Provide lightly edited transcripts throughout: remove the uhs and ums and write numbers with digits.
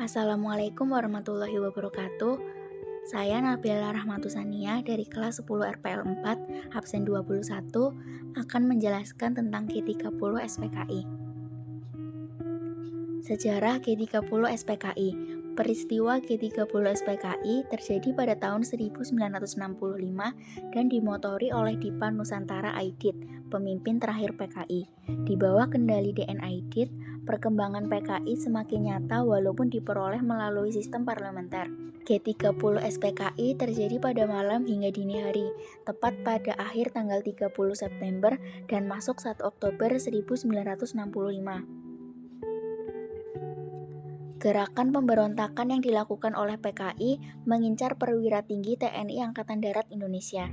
Assalamualaikum warahmatullahi wabarakatuh. Saya Nabila Rahmatusania dari kelas 10 RPL 4, absen 21, akan menjelaskan tentang G30 SPKI. Sejarah G30 SPKI. Peristiwa G30 SPKI terjadi pada tahun 1965 dan dimotori oleh Dipa Nusantara Aidit, pemimpin terakhir PKI. Di bawah kendali DN Aidit, perkembangan PKI semakin nyata walaupun diperoleh melalui sistem parlementer. G30 SPKI terjadi pada malam hingga dini hari, tepat pada akhir tanggal 30 September dan masuk 1 Oktober 1965. Gerakan pemberontakan yang dilakukan oleh PKI mengincar perwira tinggi TNI Angkatan Darat Indonesia.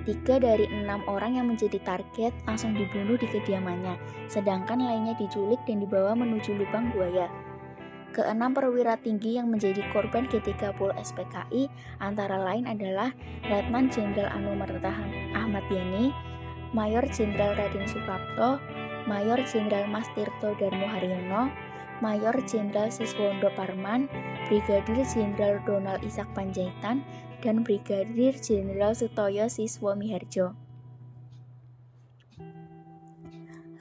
3 dari 6 orang yang menjadi target langsung dibunuh di kediamannya, sedangkan lainnya diculik dan dibawa menuju lubang buaya. Keenam perwira tinggi yang menjadi korban G30 SPKI antara lain adalah Letnan Jenderal Anumerta Ahmad Yani, Mayor Jenderal Raden Suprapto, Mayor Jenderal Mas Tirto Darmo Haryono, Mayor Jenderal Siswondo Parman, Brigadir Jenderal Donald Ishak Panjaitan, dan Brigadir Jenderal Sutoyo Siswo Miharjo.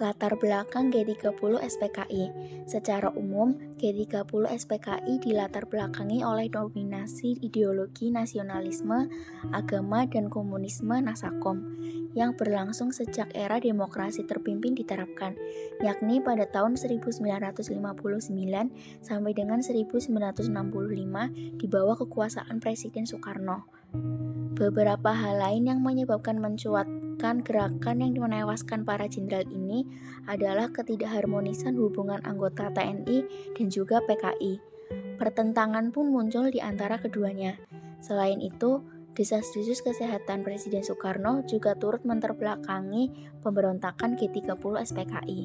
Latar belakang G30 SPKI. Secara umum, G30 SPKI dilatar belakangi oleh dominasi ideologi nasionalisme, agama, dan komunisme Nasakom yang berlangsung sejak era demokrasi terpimpin diterapkan, yakni pada tahun 1959 sampai dengan 1965 di bawah kekuasaan Presiden Soekarno. Beberapa hal lain yang menyebabkan mencuatkan gerakan yang menewaskan para jenderal ini adalah ketidakharmonisan hubungan anggota TNI dan juga PKI. Pertentangan pun muncul di antara keduanya. Selain itu, desas-desus kesehatan Presiden Soekarno juga turut menterbelakangi pemberontakan G30 SPKI.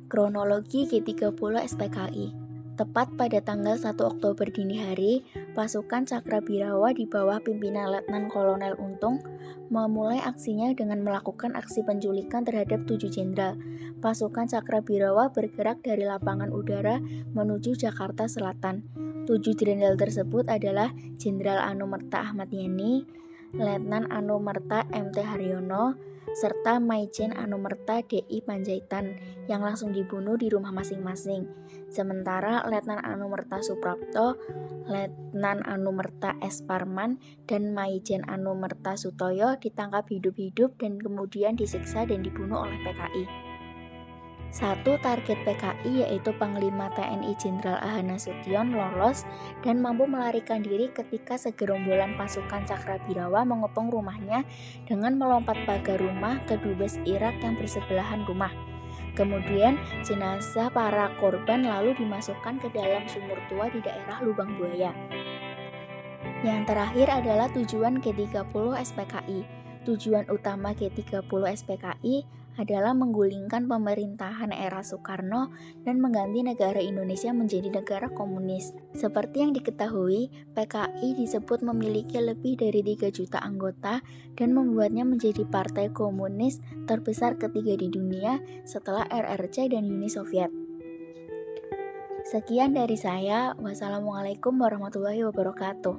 Kronologi G30 SPKI. Tepat pada tanggal 1 Oktober dini hari, pasukan Cakrabirawa di bawah pimpinan Letnan Kolonel Untung memulai aksinya dengan melakukan aksi penculikan terhadap 7 jenderal. Pasukan Cakrabirawa bergerak dari lapangan udara menuju Jakarta Selatan. 7 jenderal tersebut adalah Jenderal Anumerta Ahmad Yani, Letnan Anumerta MT Haryono, serta Maijen Anumerta DI Panjaitan yang langsung dibunuh di rumah masing-masing. Sementara Letnan Anumerta Suprapto, Letnan Anumerta S. Parman, dan Maijen Anumerta Sutoyo ditangkap hidup-hidup dan kemudian disiksa dan dibunuh oleh PKI. Satu target PKI yaitu Panglima TNI Jenderal A.H. Nasution lolos dan mampu melarikan diri ketika segerombolan pasukan Cakrabirawa mengepung rumahnya dengan melompat pagar rumah ke dubes Irak yang bersebelahan rumah. Kemudian jenazah para korban lalu dimasukkan ke dalam sumur tua di daerah Lubang Buaya. Yang terakhir adalah tujuan G30 SPKI. Tujuan utama G30 SPKI adalah menggulingkan pemerintahan era Soekarno dan mengganti negara Indonesia menjadi negara komunis. Seperti yang diketahui, PKI disebut memiliki lebih dari 3 juta anggota dan membuatnya menjadi partai komunis terbesar ketiga di dunia setelah RRC dan Uni Soviet. Sekian dari saya. Wassalamualaikum warahmatullahi wabarakatuh.